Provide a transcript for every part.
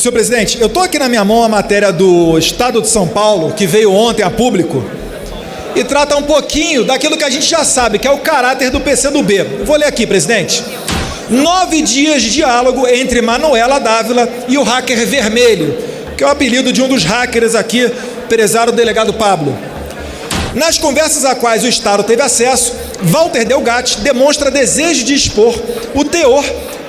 Senhor presidente, eu estou aqui na minha mão a matéria do Estado de São Paulo, que veio ontem a público, e trata um pouquinho daquilo que a gente já sabe, que é o caráter do PCdoB. Vou ler aqui, presidente. 9 dias de diálogo entre Manuela Dávila e o hacker Vermelho, que é o apelido de um dos hackers aqui, prezado delegado Pablo. Nas conversas a quais o Estado teve acesso, Walter Delgatti demonstra desejo de expor o teor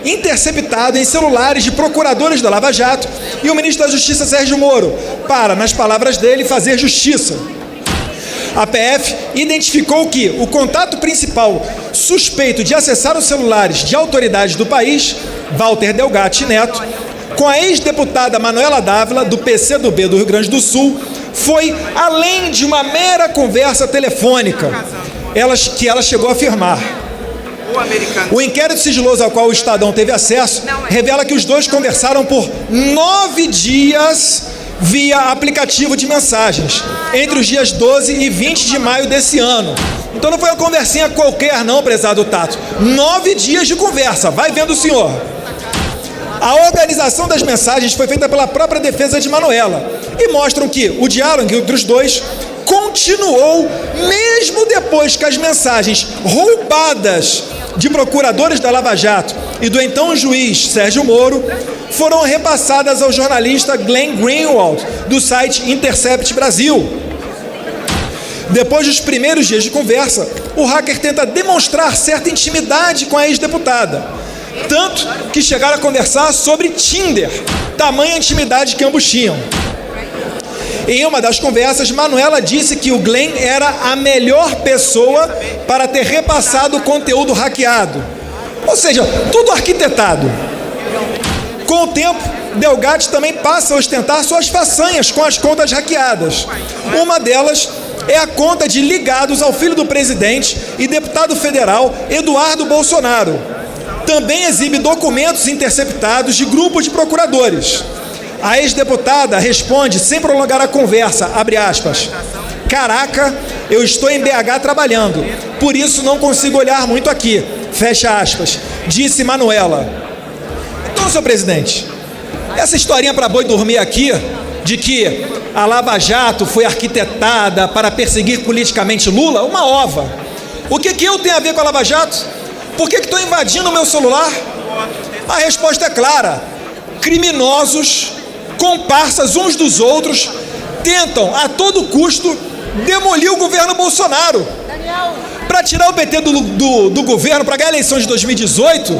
interceptado em celulares de procuradores da Lava Jato e o ministro da Justiça Sérgio Moro, para, nas palavras dele, fazer justiça. A PF identificou que o contato principal suspeito de acessar os celulares de autoridades do país, Walter Delgatti Neto, com a ex-deputada Manuela Dávila, do PCdoB do Rio Grande do Sul, foi além de uma mera conversa telefônica, que ela chegou a afirmar. O inquérito sigiloso ao qual o Estadão teve acesso revela que os dois conversaram por 9 dias via aplicativo de mensagens, entre os dias 12 e 20 de maio desse ano. Então não foi uma conversinha qualquer não, prezado Tato. 9 dias de conversa, vai vendo o senhor. A organização das mensagens foi feita pela própria defesa de Manuela e mostram que o diálogo entre os dois continuou mesmo depois que as mensagens roubadas de procuradores da Lava Jato e do então juiz Sérgio Moro foram repassadas ao jornalista Glenn Greenwald, do site Intercept Brasil. Depois dos primeiros dias de conversa, o hacker tenta demonstrar certa intimidade com a ex-deputada, tanto que chegaram a conversar sobre Tinder, tamanha intimidade que ambos tinham. Em uma das conversas, Manuela disse que o Glenn era a melhor pessoa para ter repassado o conteúdo hackeado. Ou seja, tudo arquitetado. Com o tempo, Delgatti também passa a ostentar suas façanhas com as contas hackeadas. Uma delas é a conta de ligados ao filho do presidente e deputado federal Eduardo Bolsonaro. Também exibe documentos interceptados de grupos de procuradores. A ex-deputada responde, sem prolongar a conversa, abre aspas, "Caraca, eu estou em BH trabalhando, por isso não consigo olhar muito aqui", fecha aspas, disse Manuela. Então, senhor presidente, essa historinha para boi dormir aqui, de que a Lava Jato foi arquitetada para perseguir politicamente Lula, uma ova. O que eu tenho a ver com a Lava Jato? Por que estão invadindo o meu celular? A resposta é clara. Criminosos, comparsas uns dos outros, tentam a todo custo demolir o governo Bolsonaro. Para tirar o PT do governo, para ganhar a eleição de 2018,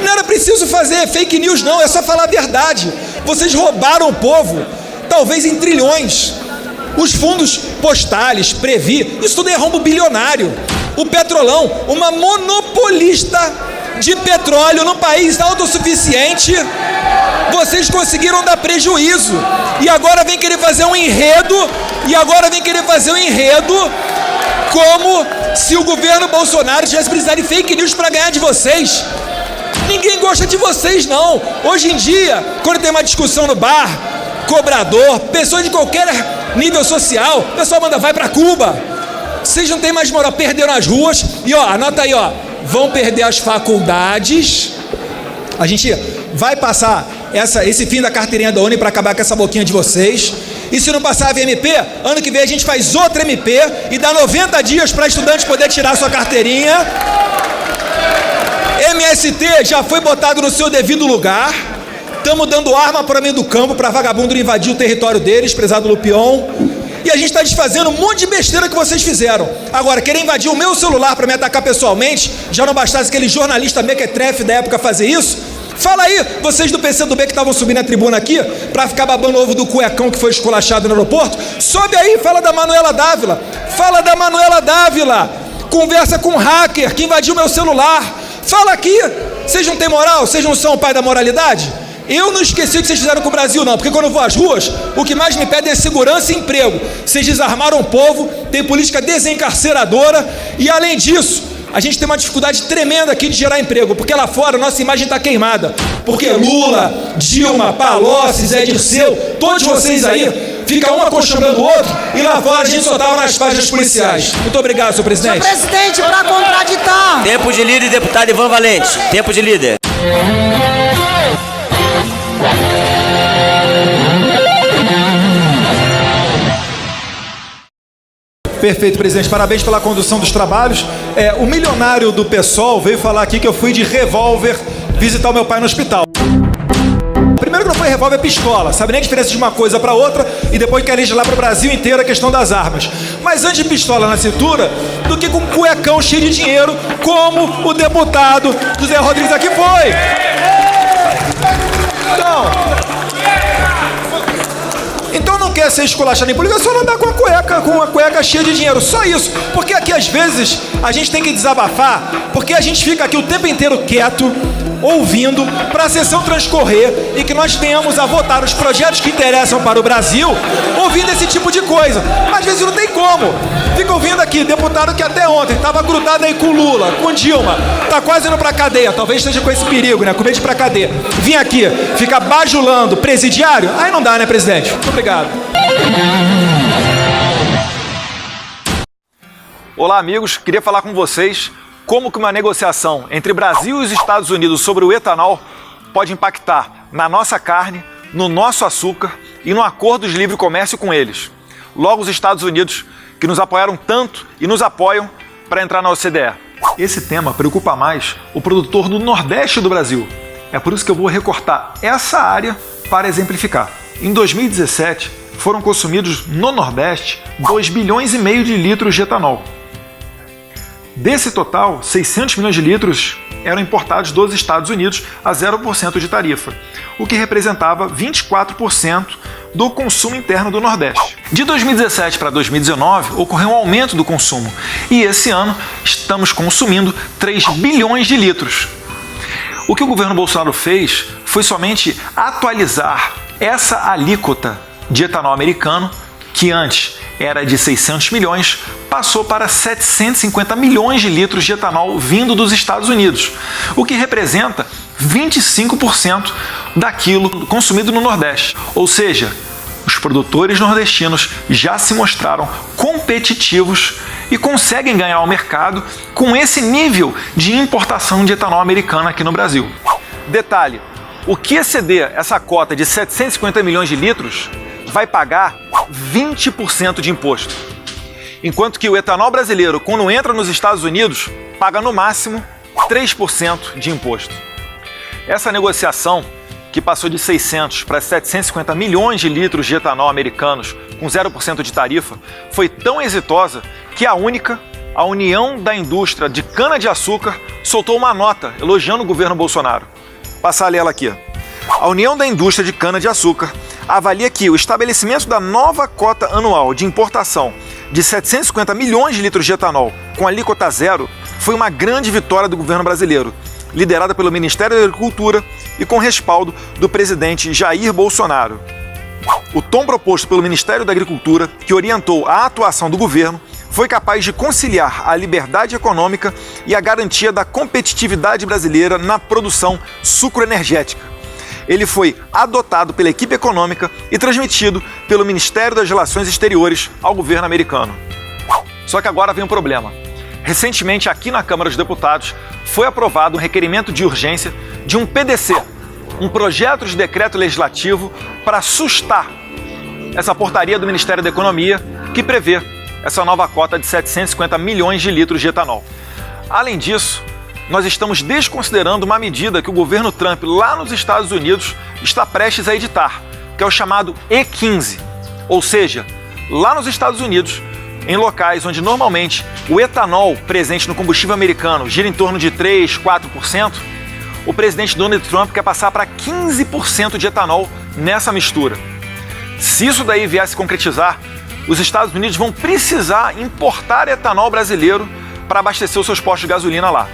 não era preciso fazer fake news não, é só falar a verdade. Vocês roubaram o povo, talvez em trilhões. Os fundos postais, Previ, isso tudo é rombo bilionário. O Petrolão, uma monopolista de petróleo num país autossuficiente, vocês conseguiram dar prejuízo. E agora vem querer fazer um enredo, como se o governo Bolsonaro tivesse precisado de fake news para ganhar de vocês. Ninguém gosta de vocês, não. Hoje em dia, quando tem uma discussão no bar, cobrador, pessoa de qualquer nível social, o pessoal manda, vai para Cuba. Vocês não têm mais moral, perderam as ruas. E ó, anota aí, ó, vão perder as faculdades. A gente vai passar esse fim da carteirinha da Uni para acabar com essa boquinha de vocês. E se não passar a VMP, ano que vem a gente faz outra MP e dá 90 dias para estudante poder tirar sua carteirinha. MST já foi botado no seu devido lugar. Estamos dando arma para o meio do campo para vagabundo não invadir o território deles, prezado Lupion. E a gente está desfazendo um monte de besteira que vocês fizeram. Agora, querer invadir o meu celular para me atacar pessoalmente, já não bastasse aquele jornalista mequetrefe da época fazer isso? Fala aí, vocês do PCdoB que estavam subindo a tribuna aqui para ficar babando o ovo do cuecão que foi esculachado no aeroporto, sobe aí, fala da Manuela Dávila. Fala da Manuela Dávila. Conversa com um hacker que invadiu meu celular. Fala aqui. Vocês não têm moral? Vocês não são o pai da moralidade? Eu não esqueci o que vocês fizeram com o Brasil, não, porque quando eu vou às ruas, o que mais me pedem é segurança e emprego. Vocês desarmaram o povo, tem política desencarceradora e, além disso, a gente tem uma dificuldade tremenda aqui de gerar emprego, porque lá fora a nossa imagem está queimada. Porque Lula, Dilma, Palocci, Zé Dirceu, todos vocês aí, fica um acolchonando o outro e lá fora a gente só estava nas páginas policiais. Muito obrigado, senhor presidente. Senhor presidente, para contraditar. Tempo de líder, deputado Ivan Valente. Tempo de líder. Perfeito, presidente. Parabéns pela condução dos trabalhos. O milionário do PSOL veio falar aqui que eu fui de revólver visitar o meu pai no hospital. Primeiro que não foi revólver, é pistola. Sabe nem a diferença de uma coisa para outra e depois quer legislar para o Brasil inteiro a questão das armas. Mas antes de pistola na cintura do que com um cuecão cheio de dinheiro, como o deputado José Rodrigues aqui foi. Então não quer ser esculachado em política, é só não andar com uma cueca cheia de dinheiro. Só isso. Porque aqui às vezes a gente tem que desabafar, porque a gente fica aqui o tempo inteiro quieto, ouvindo, para a sessão transcorrer e que nós tenhamos a votar os projetos que interessam para o Brasil, ouvindo esse tipo de coisa. Mas às vezes não tem como. Fica ouvindo aqui, deputado que até ontem estava grudado aí com Lula, com Dilma, tá quase indo pra cadeia, talvez esteja com esse perigo, né? Com medo de ir pra cadeia. Vim aqui, fica bajulando presidiário, aí não dá, né, presidente? Muito obrigado. Olá, amigos, queria falar com vocês como que uma negociação entre Brasil e os Estados Unidos sobre o etanol pode impactar na nossa carne, no nosso açúcar e no acordo de livre comércio com eles. Logo, os Estados Unidos, que nos apoiaram tanto e nos apoiam para entrar na OCDE. Esse tema preocupa mais o produtor do Nordeste do Brasil. É por isso que eu vou recortar essa área para exemplificar. Em 2017, foram consumidos no Nordeste 2,5 bilhões de litros de etanol. Desse total, 600 milhões de litros eram importados dos Estados Unidos a 0% de tarifa, o que representava 24% do consumo interno do Nordeste. De 2017 para 2019, ocorreu um aumento do consumo e esse ano estamos consumindo 3 bilhões de litros. O que o governo Bolsonaro fez foi somente atualizar essa alíquota de etanol americano, que antes era de 600 milhões, passou para 750 milhões de litros de etanol vindo dos Estados Unidos, o que representa 25% daquilo consumido no Nordeste. Ou seja, os produtores nordestinos já se mostraram competitivos e conseguem ganhar o mercado com esse nível de importação de etanol americano aqui no Brasil. Detalhe, o que exceder essa cota de 750 milhões de litros vai pagar 20% de imposto. Enquanto que o etanol brasileiro, quando entra nos Estados Unidos, paga no máximo 3% de imposto. Essa negociação, que passou de 600 para 750 milhões de litros de etanol americanos com 0% de tarifa, foi tão exitosa que a União da Indústria de Cana-de-Açúcar, soltou uma nota elogiando o governo Bolsonaro. Passar a ler ela aqui. A União da Indústria de Cana-de-Açúcar avalia que o estabelecimento da nova cota anual de importação de 750 milhões de litros de etanol com alíquota zero foi uma grande vitória do governo brasileiro, liderada pelo Ministério da Agricultura e com respaldo do presidente Jair Bolsonaro. O tom proposto pelo Ministério da Agricultura, que orientou a atuação do governo, foi capaz de conciliar a liberdade econômica e a garantia da competitividade brasileira na produção sucroenergética. Ele foi adotado pela equipe econômica e transmitido pelo Ministério das Relações Exteriores ao governo americano. Só que agora vem um problema. Recentemente, aqui na Câmara dos Deputados, foi aprovado um requerimento de urgência de um PDC, um projeto de decreto legislativo para sustar essa portaria do Ministério da Economia que prevê essa nova cota de 750 milhões de litros de etanol. Além disso, nós estamos desconsiderando uma medida que o governo Trump, lá nos Estados Unidos, está prestes a editar, que é o chamado E15. Ou seja, lá nos Estados Unidos, em locais onde normalmente o etanol presente no combustível americano gira em torno de 3%, 4%, o presidente Donald Trump quer passar para 15% de etanol nessa mistura. Se isso daí vier a se concretizar, os Estados Unidos vão precisar importar etanol brasileiro para abastecer os seus postos de gasolina lá.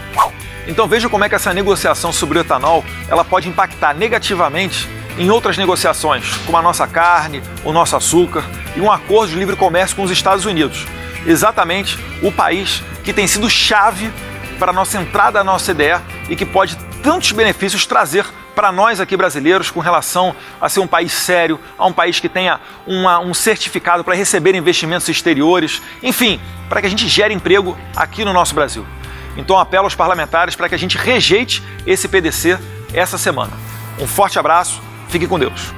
Então veja como é que essa negociação sobre o etanol ela pode impactar negativamente em outras negociações, como a nossa carne, o nosso açúcar e um acordo de livre comércio com os Estados Unidos. Exatamente o país que tem sido chave para a nossa entrada na OCDE e que pode tantos benefícios trazer para nós aqui brasileiros com relação a ser um país sério, a um país que tenha um certificado para receber investimentos exteriores, enfim, para que a gente gere emprego aqui no nosso Brasil. Então apelo aos parlamentares para que a gente rejeite esse PDC essa semana. Um forte abraço, fique com Deus.